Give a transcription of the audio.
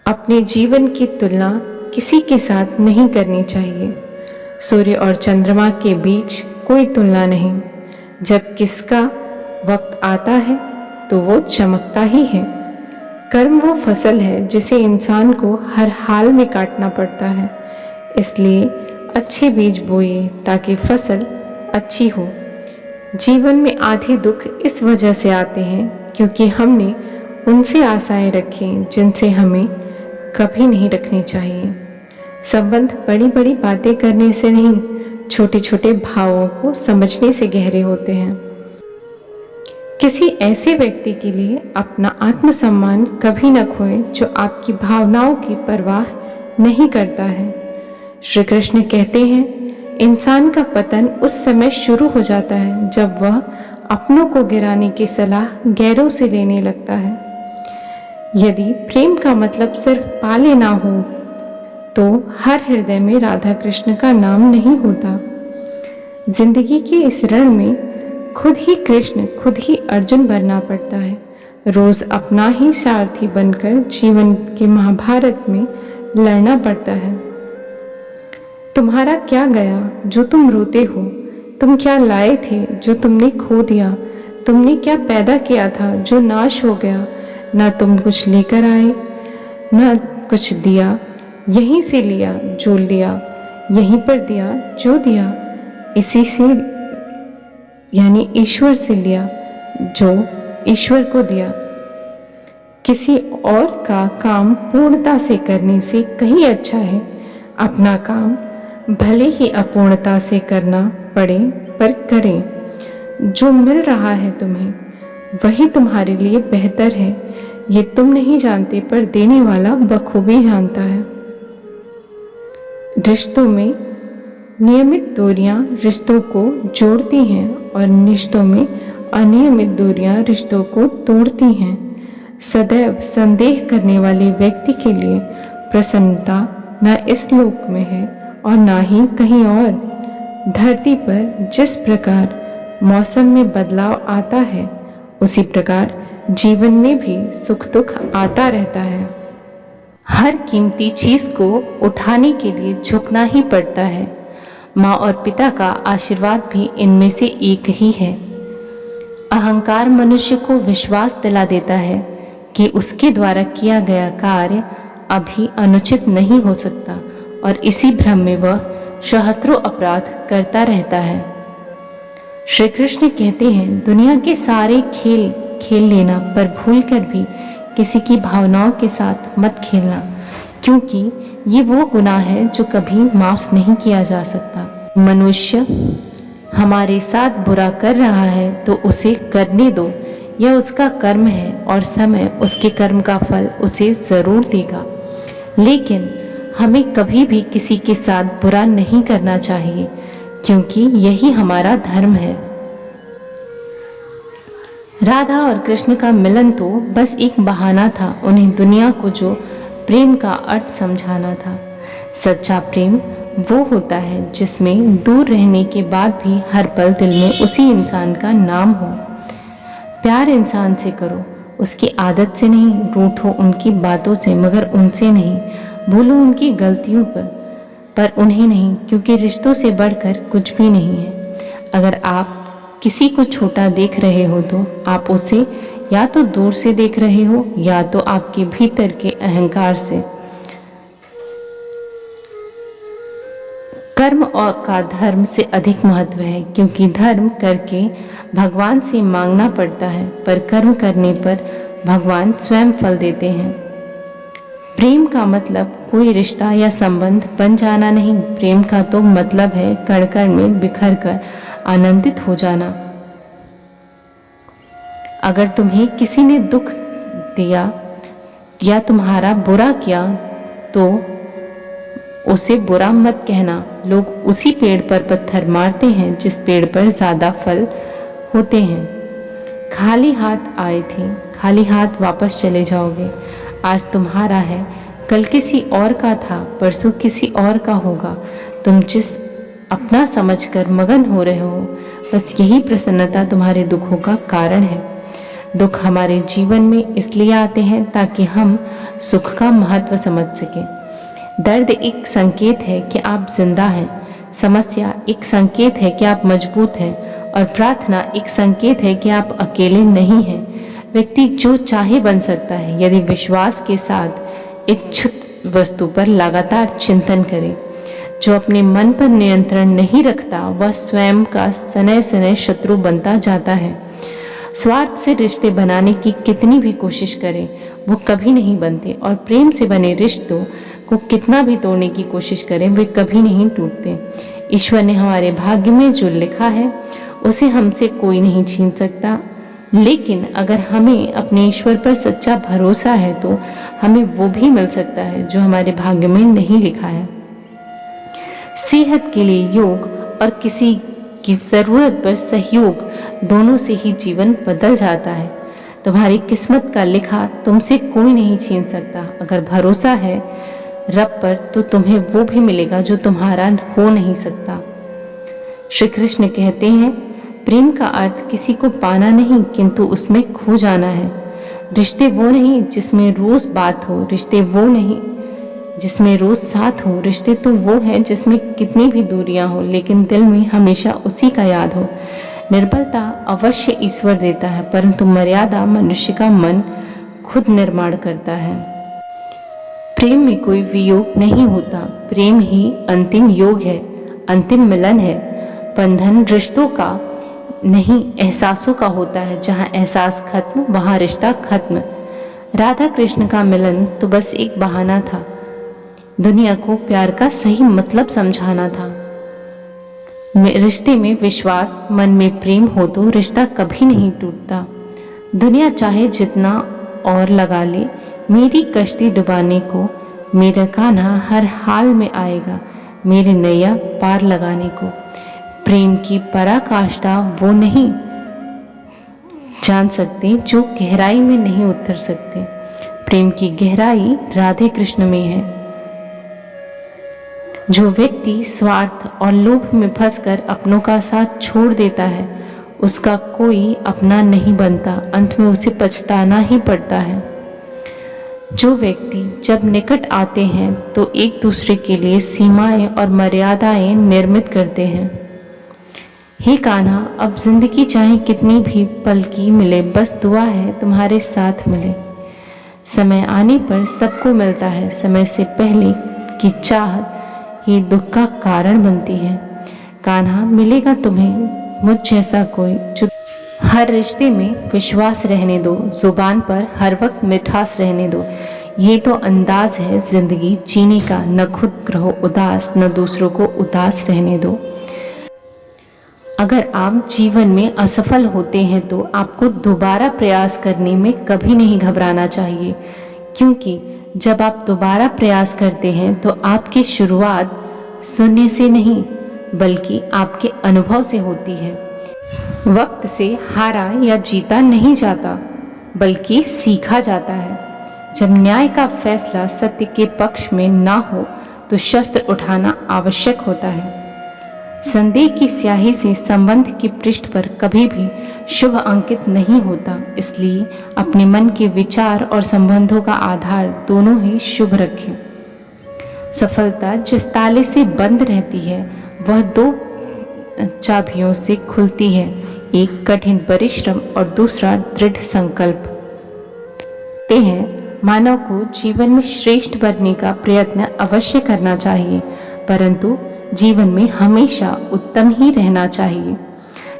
अपने जीवन की तुलना किसी के साथ नहीं करनी चाहिए। सूर्य और चंद्रमा के बीच कोई तुलना नहीं। जब किसका वक्त आता है तो वो चमकता ही है। कर्म वो फसल है जिसे इंसान को हर हाल में काटना पड़ता है। इसलिए अच्छे बीज बोइए ताकि फसल अच्छी हो। जीवन में आधे दुख इस वजह से आते हैं क्योंकि हमने उनसे आशाएं रखी जिनसे हमें कभी नहीं रखनी चाहिए। संबंध बड़ी बड़ी बातें करने से नहीं, छोटे छोटे भावों को समझने से गहरे होते हैं। किसी ऐसे व्यक्ति के लिए अपना आत्मसम्मान कभी न खोएं जो आपकी भावनाओं की परवाह नहीं करता है। श्री कृष्ण कहते हैं, इंसान का पतन उस समय शुरू हो जाता है जब वह अपनों को गिराने की सलाह गैरों से लेने लगता है। यदि प्रेम का मतलब सिर्फ पाले ना हो तो हर हृदय में राधा कृष्ण का नाम नहीं होता। जिंदगी के इस रण में खुद ही कृष्ण, खुद ही अर्जुन बनना पड़ता है। रोज अपना ही सारथी बनकर जीवन के महाभारत में लड़ना पड़ता है। तुम्हारा क्या गया जो तुम रोते हो? तुम क्या लाए थे जो तुमने खो दिया? तुमने क्या पैदा किया था जो नाश हो गया? ना तुम कुछ लेकर आए ना कुछ दिया। यहीं से लिया जो लिया, यहीं पर दिया जो दिया। इसी से यानी ईश्वर से लिया जो ईश्वर को दिया। किसी और का काम पूर्णता से करने से कहीं अच्छा है अपना काम भले ही अपूर्णता से करना पड़े पर करें। जो मिल रहा है तुम्हें वही तुम्हारे लिए बेहतर है। ये तुम नहीं जानते पर देने वाला बखूबी जानता है। रिश्तों में नियमित दूरियां रिश्तों को जोड़ती हैं और रिश्तों में अनियमित दूरियां रिश्तों को तोड़ती हैं। सदैव संदेह करने वाले व्यक्ति के लिए प्रसन्नता न इस लोक में है और ना ही कहीं और। धरती पर जिस प्रकार मौसम में बदलाव आता है उसी प्रकार जीवन में भी सुख दुख आता रहता है। हर कीमती चीज को उठाने के लिए झुकना ही पड़ता है। माँ और पिता का आशीर्वाद भी इनमें से एक ही है। अहंकार मनुष्य को विश्वास दिला देता है कि उसके द्वारा किया गया कार्य अभी अनुचित नहीं हो सकता और इसी भ्रम में वह सहस्त्रों अपराध करता रहता है। श्री कृष्ण कहते हैं, दुनिया के सारे खेल खेल लेना पर भूलकर भी किसी की भावनाओं के साथ मत खेलना, क्योंकि ये वो गुनाह है जो कभी माफ नहीं किया जा सकता। मनुष्य हमारे साथ बुरा कर रहा है तो उसे करने दो, यह उसका कर्म है और समय उसके कर्म का फल उसे जरूर देगा। लेकिन हमें कभी भी किसी के साथ बुरा नहीं करना चाहिए क्योंकि यही हमारा धर्म है। राधा और कृष्ण का मिलन तो बस एक बहाना था उन्हें दुनिया को जो प्रेम का अर्थ समझाना था। सच्चा प्रेम वो होता है जिसमें दूर रहने के बाद भी हर पल दिल में उसी इंसान का नाम हो। प्यार इंसान से करो, उसकी आदत से नहीं, रूठो उनकी बातों से मगर उनसे नहीं, भूलो उनकी गलतियों पर उन्हें नहीं, क्योंकि रिश्तों से बढ़कर कुछ भी नहीं है। अगर आप किसी को छोटा देख रहे हो तो आप उसे या तो दूर से देख रहे हो या तो आपके भीतर के अहंकार से। कर्म और का धर्म से अधिक महत्व है क्योंकि धर्म करके भगवान से मांगना पड़ता है पर कर्म करने पर भगवान स्वयं फल देते हैं। प्रेम का मतलब कोई रिश्ता या संबंध बन जाना नहीं। प्रेम का तो मतलब है कण कण में बिखर कर आनंदित हो जाना। अगर तुम्हें किसी ने दुख दिया या तुम्हारा बुरा किया तो उसे बुरा मत कहना। लोग उसी पेड़ पर पत्थर मारते हैं जिस पेड़ पर ज्यादा फल होते हैं। खाली हाथ आए थे, खाली हाथ वापस चले जाओगे। आज तुम्हारा है, कल किसी और का था, परसों किसी और का होगा। तुम जिस अपना समझकर मगन हो रहे हो, बस यही प्रसन्नता तुम्हारे दुखों का कारण है। दुख हमारे जीवन में इसलिए आते हैं ताकि हम सुख का महत्व समझ सकें। दर्द एक संकेत है कि आप जिंदा हैं, समस्या एक संकेत है कि आप मजबूत हैं और प्रार्थना एक संकेत है कि आप अकेले नहीं हैं। व्यक्ति जो चाहे बन सकता है यदि विश्वास के साथ इच्छित वस्तु पर लगातार चिंतन करे। जो अपने मन पर नियंत्रण नहीं रखता वह स्वयं का सने सने शत्रु बनता जाता है। स्वार्थ से रिश्ते बनाने की कितनी भी कोशिश करें वो कभी नहीं बनते, और प्रेम से बने रिश्तों को कितना भी तोड़ने की कोशिश करें वे कभी नहीं टूटते। ईश्वर ने हमारे भाग्य में जो लिखा है उसे हमसे कोई नहीं छीन सकता, लेकिन अगर हमें अपने ईश्वर पर सच्चा भरोसा है तो हमें वो भी मिल सकता है जो हमारे भाग्य में नहीं लिखा है। सेहत के लिए योग और किसी की ज़रूरत पर सहयोग, दोनों से ही जीवन बदल जाता है। तुम्हारी किस्मत का लिखा तुमसे कोई नहीं छीन सकता। अगर भरोसा है रब पर तो तुम्हें वो भी मिलेगा जो तुम्हारा हो नहीं सकता। श्री कृष्ण कहते हैं, प्रेम का अर्थ किसी को पाना नहीं किंतु उसमें खो जाना है। रिश्ते वो नहीं जिसमें रोज बात हो, रिश्ते वो नहीं जिसमें रोज साथ हो, रिश्ते तो वो हैं जिसमें कितनी भी दूरियां हो लेकिन दिल में हमेशा उसी का याद हो। निर्बलता अवश्य ईश्वर देता है परंतु मर्यादा मनुष्य का मन खुद निर्माण करता है। प्रेम में कोई वियोग नहीं होता, प्रेम ही अंतिम योग है, अंतिम मिलन है। बंधन रिश्तों का नहीं एहसासों का होता है। जहाँ एहसास खत्म वहाँ रिश्ता खत्म। राधा कृष्ण का मिलन तो बस एक बहाना था, दुनिया को प्यार का सही मतलब समझाना था। रिश्ते में विश्वास, मन में प्रेम हो तो रिश्ता कभी नहीं टूटता। दुनिया चाहे जितना और लगा ले मेरी कश्ती डुबाने को, मेरा कान्हा हर हाल में आएगा मेरी नैया पार लगाने को। प्रेम की पराकाष्ठा वो नहीं जान सकते जो गहराई में नहीं उतर सकते। प्रेम की गहराई राधे कृष्ण में है। जो व्यक्ति स्वार्थ और लोभ में फंसकर अपनों का साथ छोड़ देता है उसका कोई अपना नहीं बनता, अंत में उसे पछताना ही पड़ता है। जो व्यक्ति जब निकट आते हैं तो एक दूसरे के लिए सीमाएं और मर्यादाएं निर्मित करते हैं। हे कान्हा, अब जिंदगी चाहे कितनी भी पल की मिले, बस दुआ है तुम्हारे साथ मिले। समय आने पर सबको मिलता है, समय से पहले की चाहत ही दुख का कारण बनती है। कान्हा, मिलेगा तुम्हें मुझ जैसा कोई जो हर रिश्ते में विश्वास रहने दो, जुबान पर हर वक्त मिठास रहने दो। ये तो अंदाज है जिंदगी जीने का, न खुद रहो उदास न दूसरों को उदास रहने दो। अगर आप जीवन में असफल होते हैं तो आपको दोबारा प्रयास करने में कभी नहीं घबराना चाहिए, क्योंकि जब आप दोबारा प्रयास करते हैं तो आपकी शुरुआत शून्य से नहीं बल्कि आपके अनुभव से होती है। वक्त से हारा या जीता नहीं जाता बल्कि सीखा जाता है। जब न्याय का फैसला सत्य के पक्ष में ना हो तो शस्त्र उठाना आवश्यक होता है। संदेह की स्याही से संबंध की पृष्ठ पर कभी भी शुभ अंकित नहीं होता, इसलिए अपने मन के विचार और संबंधों का आधार दोनों ही शुभ रखें। सफलता जिस ताले से बंद रहती है वह दो चाबियों से खुलती है, एक कठिन परिश्रम और दूसरा दृढ़ संकल्प। ते हैं मानव को जीवन में श्रेष्ठ बनने का प्रयत्न अवश्य करना चाहिए, परंतु जीवन में हमेशा उत्तम ही रहना चाहिए।